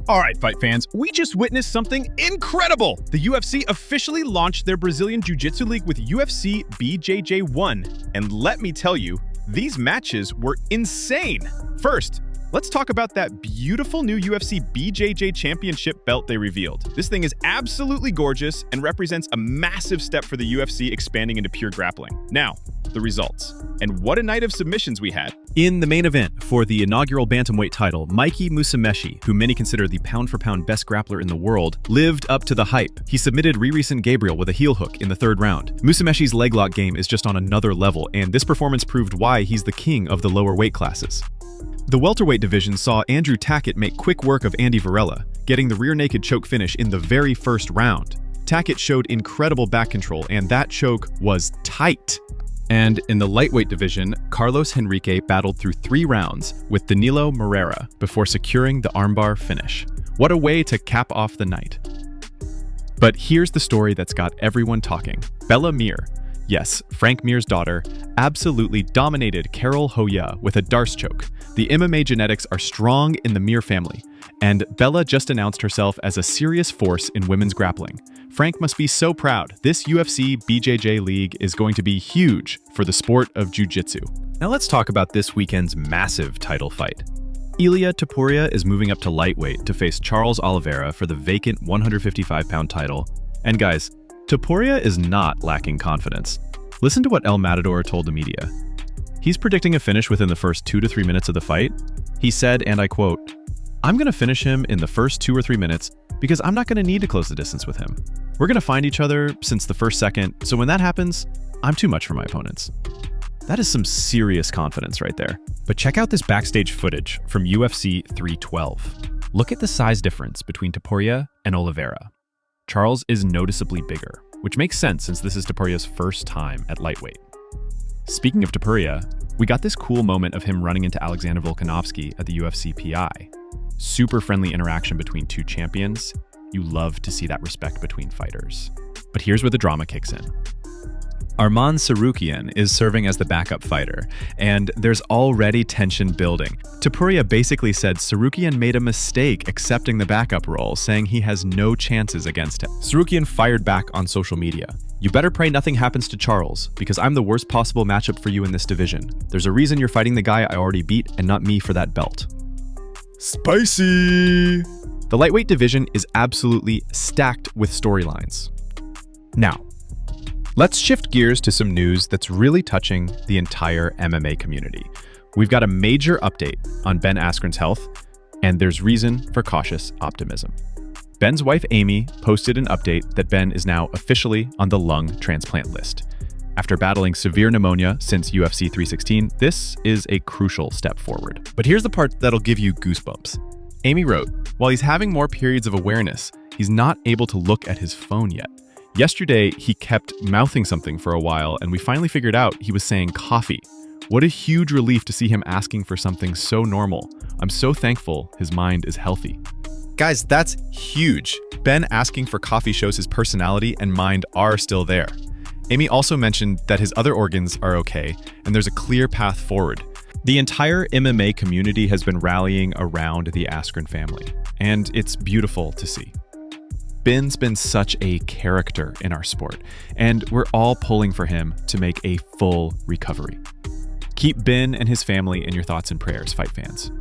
All right, fight fans, we just witnessed something incredible. The UFC officially launched their Brazilian Jiu-Jitsu League with UFC BJJ 1. And let me tell you, these matches were insane. First, let's talk about that beautiful new UFC BJJ Championship belt they revealed. This thing is absolutely gorgeous and represents a massive step for the UFC expanding into pure grappling. Now, the results. And what a night of submissions we had. In the main event for the inaugural bantamweight title, Mikey Musumeci, who many consider the pound-for-pound best grappler in the world, lived up to the hype. He submitted Ririsan Gabriel with a heel hook in the third round. Musumeci's leg lock game is just on another level, and this performance proved why he's the king of the lower weight classes. The welterweight division saw Andrew Tackett make quick work of Andy Varela, getting the rear naked choke finish in the very first round. Tackett showed incredible back control, and that choke was tight. And in the lightweight division, Carlos Henrique battled through 3 rounds with Danilo Moreira before securing the armbar finish. What a way to cap off the night. But here's the story that's got everyone talking. Bella Mir, yes, Frank Mir's daughter, absolutely dominated Carol Hoya with a Darce choke. The MMA genetics are strong in the Mir family, and Bella just announced herself as a serious force in women's grappling. Frank must be so proud. This UFC BJJ League is going to be huge for the sport of jiu-jitsu. Now let's talk about this weekend's massive title fight. Ilia Topuria is moving up to lightweight to face Charles Oliveira for the vacant 155-pound title. And guys, Topuria is not lacking confidence. Listen to what El Matador told the media. He's predicting a finish within the first 2 to 3 minutes of the fight. He said, and I quote, "I'm going to finish him in the first 2 or 3 minutes because I'm not going to need to close the distance with him. We're going to find each other since the first second, so when that happens, I'm too much for my opponents." That is some serious confidence right there. But check out this backstage footage from UFC 312. Look at the size difference between Topuria and Oliveira. Charles is noticeably bigger, which makes sense since this is Topuria's first time at lightweight. Speaking of Topuria, we got this cool moment of him running into Alexander Volkanovski at the UFC PI. Super friendly interaction between two champions. You love to see that respect between fighters. But here's where the drama kicks in. Arman Tsarukyan is serving as the backup fighter, and there's already tension building. Topuria basically said Tsarukyan made a mistake accepting the backup role, saying he has no chances against him. Tsarukyan fired back on social media. "You better pray nothing happens to Charles, because I'm the worst possible matchup for you in this division. There's a reason you're fighting the guy I already beat and not me for that belt." Spicy! The lightweight division is absolutely stacked with storylines. Now, let's shift gears to some news that's really touching the entire MMA community. We've got a major update on Ben Askren's health, and there's reason for cautious optimism. Ben's wife Amy posted an update that Ben is now officially on the lung transplant list. After battling severe pneumonia since UFC 316, this is a crucial step forward. But here's the part that'll give you goosebumps. Amy wrote, "While he's having more periods of awareness, he's not able to look at his phone yet. Yesterday, he kept mouthing something for a while, and we finally figured out he was saying coffee. What a huge relief to see him asking for something so normal. I'm so thankful his mind is healthy." Guys, that's huge. Ben asking for coffee shows his personality and mind are still there. Amy also mentioned that his other organs are okay, and there's a clear path forward. The entire MMA community has been rallying around the Askren family, and it's beautiful to see. Ben's been such a character in our sport, and we're all pulling for him to make a full recovery. Keep Ben and his family in your thoughts and prayers, fight fans.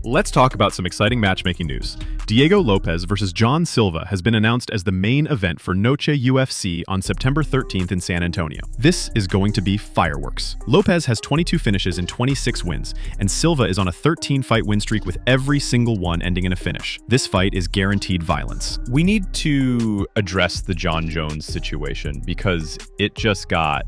Let's talk about some exciting matchmaking news. Diego Lopez versus John Silva has been announced as the main event for Noche UFC on September 13th in San Antonio. This is going to be fireworks. Lopez has 22 finishes and 26 wins, and Silva is on a 13-fight win streak with every single one ending in a finish. This fight is guaranteed violence. We need to address the John Jones situation because it just got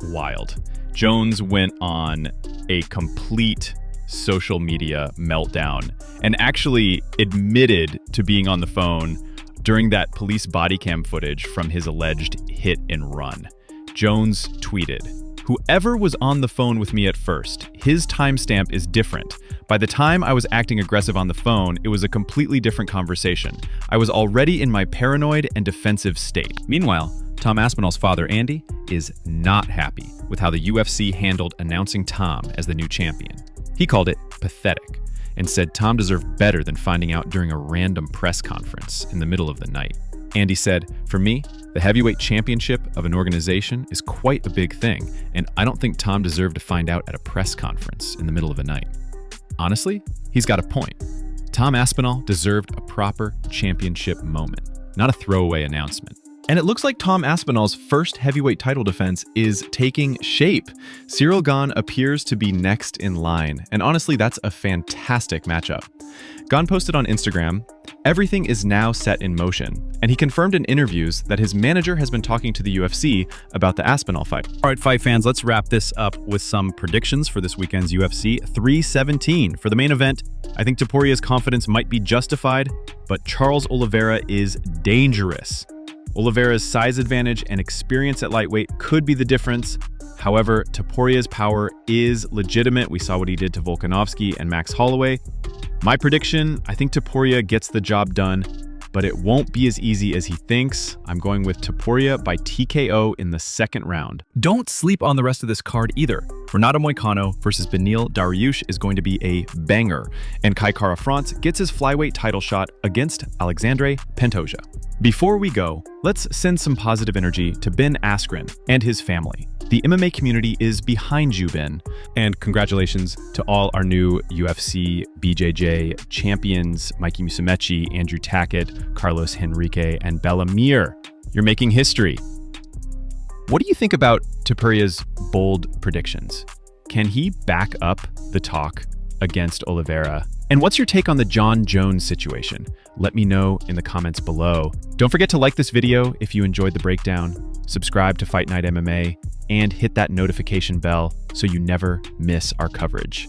wild. Jones went on a complete social media meltdown and actually admitted to being on the phone during that police body cam footage from his alleged hit and run. Jones tweeted, "Whoever was on the phone with me at first, his timestamp is different. By the time I was acting aggressive on the phone, it was a completely different conversation. I was already in my paranoid and defensive state." Meanwhile, Tom Aspinall's father, Andy, is not happy with how the UFC handled announcing Tom as the new champion. He called it pathetic. and said Tom deserved better than finding out during a random press conference in the middle of the night. Andy said, "For me, the heavyweight championship of an organization is quite a big thing, and I don't think Tom deserved to find out at a press conference in the middle of the night." Honestly, he's got a point. Tom Aspinall deserved a proper championship moment, not a throwaway announcement. And it looks like Tom Aspinall's first heavyweight title defense is taking shape. Cyril Gane appears to be next in line, and honestly, that's a fantastic matchup. Gane posted on Instagram, "Everything is now set in motion," and he confirmed in interviews that his manager has been talking to the UFC about the Aspinall fight. All right, fight fans, let's wrap this up with some predictions for this weekend's UFC 317. For the main event, I think Topuria's confidence might be justified, but Charles Oliveira is dangerous. Oliveira's size advantage and experience at lightweight could be the difference. However, Topuria's power is legitimate. We saw what he did to Volkanovski and Max Holloway. My prediction, I think Topuria gets the job done, but it won't be as easy as he thinks. I'm going with Topuria by TKO in the second round. Don't sleep on the rest of this card either. Renato Moicano versus Beneil Dariush is going to be a banger, and Kai Kara France gets his flyweight title shot against Alexandre Pantoja. Before we go, let's send some positive energy to Ben Askren and his family. The MMA community is behind you, Ben. And congratulations to all our new UFC BJJ champions, Mikey Musumeci, Andrew Tackett, Carlos Henrique, and Bellamir. You're making history. What do you think about Topuria's bold predictions? Can he back up the talk against Oliveira? And what's your take on the John Jones situation? Let me know in the comments below. Don't forget to like this video if you enjoyed the breakdown, subscribe to Fight Night MMA, and hit that notification bell so you never miss our coverage.